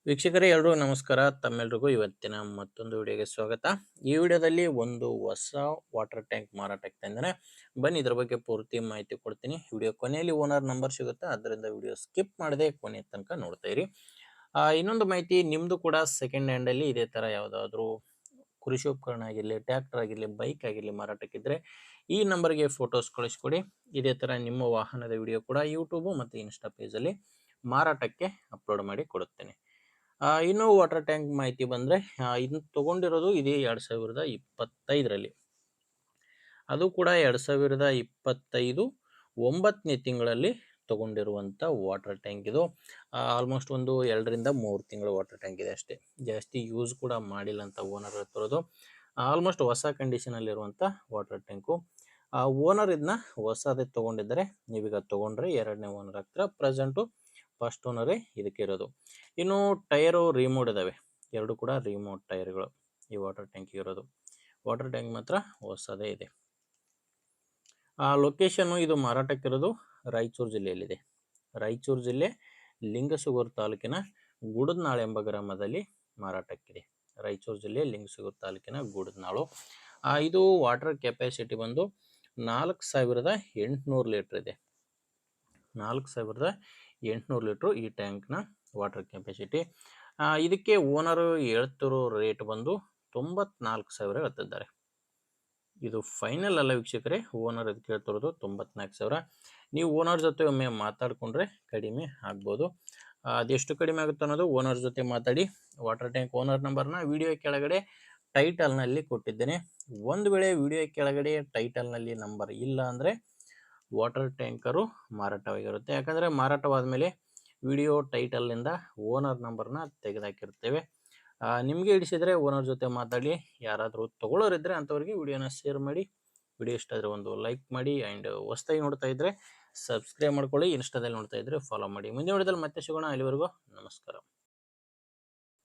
ವೀಕ್ಷಕರೇ ಎಲ್ರಿಗೂ ನಮಸ್ಕಾರ. ತಮ್ಮೆಲ್ರಿಗೂ ಇವತ್ತಿನ ಮತ್ತೊಂದು ವಿಡಿಯೋಗೆ ಸ್ವಾಗತ. ಈ ವಿಡಿಯೋದಲ್ಲಿ ಒಂದು ಹೊಸ ವಾಟರ್ ಟ್ಯಾಂಕ್ ಮಾರಾಟಕ್ಕೆ ತಂದಿದ್ದೇನೆ. ಬನ್ನಿ ಇದ್ರ ಬಗ್ಗೆ ಪೂರ್ತಿ ಮಾಹಿತಿ ಕೊಡ್ತೀನಿ. ವಿಡಿಯೋ ಕೊನೆಯಲ್ಲಿ ಓನರ್ ನಂಬರ್ ಸಿಗುತ್ತೆ, ಅದರಿಂದ ವಿಡಿಯೋ ಸ್ಕಿಪ್ ಮಾಡದೆ ಕೊನೆ ತನಕ ನೋಡ್ತಾ ಇರಿ. ಇನ್ನೊಂದು ಮಾಹಿತಿ, ನಿಮ್ದು ಕೂಡ ಸೆಕೆಂಡ್ ಹ್ಯಾಂಡ್ ಅಲ್ಲಿ ಇದೇ ತರ ಯಾವುದಾದ್ರೂ ಕೃಷಿ ಉಪಕರಣ ಆಗಿರಲಿ, ಟ್ರ್ಯಾಕ್ಟರ್ ಆಗಿರಲಿ, ಬೈಕ್ ಆಗಿರಲಿ ಮಾರಾಟಕ್ಕಿದ್ರೆ ಈ ನಂಬರ್ಗೆ ಫೋಟೋಸ್ ಕಳಿಸ್ಕೊಡಿ. ಇದೇ ತರ ನಿಮ್ಮ ವಾಹನದ ವಿಡಿಯೋ ಕೂಡ ಯೂಟ್ಯೂಬ್ ಮತ್ತು ಇನ್ಸ್ಟಾ ಪೇಜಲ್ಲಿ ಮಾರಾಟಕ್ಕೆ ಅಪ್ಲೋಡ್ ಮಾಡಿ ಕೊಡುತ್ತೇನೆ. ಇನ್ನು ವಾಟರ್ ಟ್ಯಾಂಕ್ ಮಾಹಿತಿ ಬಂದ್ರೆ, ಇದನ್ನ ತಗೊಂಡಿರೋದು ಇದೇ 2025ರಲ್ಲಿ. ಅದು ಕೂಡ 2025 9ನೇ ತಿಂಗಳಲ್ಲಿ ತಗೊಂಡಿರುವಂತ ವಾಟರ್ ಟ್ಯಾಂಕ್ ಇದು. ಆಲ್ಮೋಸ್ಟ್ ಒಂದು 2 ರಿಂದ 3 ತಿಂಗಳ ವಾಟರ್ ಟ್ಯಾಂಕ್ ಇದೆ ಅಷ್ಟೇ. ಜಾಸ್ತಿ ಯೂಸ್ ಕೂಡ ಮಾಡಿಲ್ಲ ಅಂತ ಓನರ್ ಹೇಳ್ತಿರೋದು. ಆಲ್ಮೋಸ್ಟ್ ಹೊಸ ಕಂಡೀಷನ್ ಅಲ್ಲಿ ಇರುವಂತ ವಾಟರ್ ಟ್ಯಾಂಕು. ಓನರ್ ಇದನ್ನ ಹೊಸದೇ ತಗೊಂಡಿದ್ದಾರೆ. ನೀವೀಗ ತಗೊಂಡ್ರೆ 2ನೇ ಓನರ್ ಆಗ್ತೀರಾ. ಪ್ರೆಸೆಂಟು ಫಸ್ಟ್ ಓನರೇ ಇದಕ್ಕೆ ಇರೋದು. ಇನ್ನು ಟೈರು ರಿಮೋಟ್ ಇದಾವೆ, ಎರಡು ಕೂಡ ರಿಮೋಟ್ ಟೈರ್ಗಳು ಈ ವಾಟರ್ ಟ್ಯಾಂಕ್ ಇರೋದು. ವಾಟರ್ ಟ್ಯಾಂಕ್ ಮಾತ್ರ ಹೊಸದೇ ಇದೆ. ಲೊಕೇಶನ್ ಇದು ಮಾರಾಟಕ್ಕಿರೋದು ರಾಯಚೂರು ಜಿಲ್ಲೆಯಲ್ಲಿದೆ. ರಾಯಚೂರು ಜಿಲ್ಲೆ ಲಿಂಗಸೂಗೂರು ತಾಲೂಕಿನ ಗುಡದನಾಳು ಎಂಬ ಗ್ರಾಮದಲ್ಲಿ ಮಾರಾಟಕ್ಕಿದೆ. ರಾಯಚೂರು ಜಿಲ್ಲೆ ಲಿಂಗಸೂಗೂರು ತಾಲೂಕಿನ ಗುಡದನಾಳು. ಇದು ವಾಟರ್ ಕೆಪಾಸಿಟಿ ಬಂದು 4800 ಲೀಟರ್ ಇದೆ. 4800 ಲೀಟರ್ ಈ ಟ್ಯಾಂಕ್ನ ವಾಟರ್ ಕೆಪಾಸಿಟಿ. ಇದಕ್ಕೆ ಓನರು ಹೇಳ್ತಿರೋ ರೇಟ್ ಬಂದು 94,000 ಹೇಳ್ತಿದ್ದಾರೆ. ಇದು ಫೈನಲ್ ಅಲ್ಲ ವೀಕ್ಷಕರೇ, ಓನರ್ ಇದಕ್ಕೆ ಹೇಳ್ತಿರೋದು 94,000. ನೀವು ಓನರ್ ಜೊತೆ ಒಮ್ಮೆ ಮಾತಾಡ್ಕೊಂಡ್ರೆ ಕಡಿಮೆ ಆಗ್ಬೋದು. ಅದೆಷ್ಟು ಕಡಿಮೆ ಆಗುತ್ತೆ ಅನ್ನೋದು ಓನರ್ ಜೊತೆ ಮಾತಾಡಿ. ವಾಟರ್ ಟ್ಯಾಂಕ್ ಓನರ್ ನಂಬರ್ನ ವಿಡಿಯೋ ಕೆಳಗಡೆ ಟೈಟಲ್ನಲ್ಲಿ ಕೊಟ್ಟಿದ್ದೇನೆ. ಒಂದು ವೇಳೆ ವಿಡಿಯೋ ಕೆಳಗಡೆ ಟೈಟಲ್ನಲ್ಲಿ ನಂಬರ್ ಇಲ್ಲ ಅಂದರೆ ವಾಟರ್ ಟ್ಯಾಂಕರು ಮಾರಾಟವಾಗಿರುತ್ತೆ. ಯಾಕಂದರೆ ಮಾರಾಟವಾದ ಮೇಲೆ ವಿಡಿಯೋ ಟೈಟಲ್ನಿಂದ ಓನರ್ ನಂಬರ್ನ ತೆಗೆದುಹಾಕಿರ್ತೇವೆ. ನಿಮಗೆ ಹಿಡಿಸಿದರೆ ಓನರ್ ಜೊತೆ ಮಾತಾಡಿ. ಯಾರಾದರೂ ತೊಗೊಳ್ಳೋರಿದ್ದರೆ ಅಂಥವ್ರಿಗೆ ವಿಡಿಯೋನ ಶೇರ್ ಮಾಡಿ. ವಿಡಿಯೋ ಇಷ್ಟ ಆದರೆ ಒಂದು ಲೈಕ್ ಮಾಡಿ. ಆ್ಯಂಡ್ ಹೊಸದಾಗಿ ನೋಡ್ತಾ ಇದ್ದರೆ ಸಬ್ಸ್ಕ್ರೈಬ್ ಮಾಡ್ಕೊಳ್ಳಿ. ಇನ್ಸ್ಟಾದಲ್ಲಿ ನೋಡ್ತಾ ಇದ್ದರೆ ಫಾಲೋ ಮಾಡಿ. ಮುಂದಿನ ವಿಡಿಯೋದಲ್ಲಿ ಮತ್ತೆ ಸಿಗೋಣ. ಅಲ್ಲಿವರೆಗೂ ನಮಸ್ಕಾರ.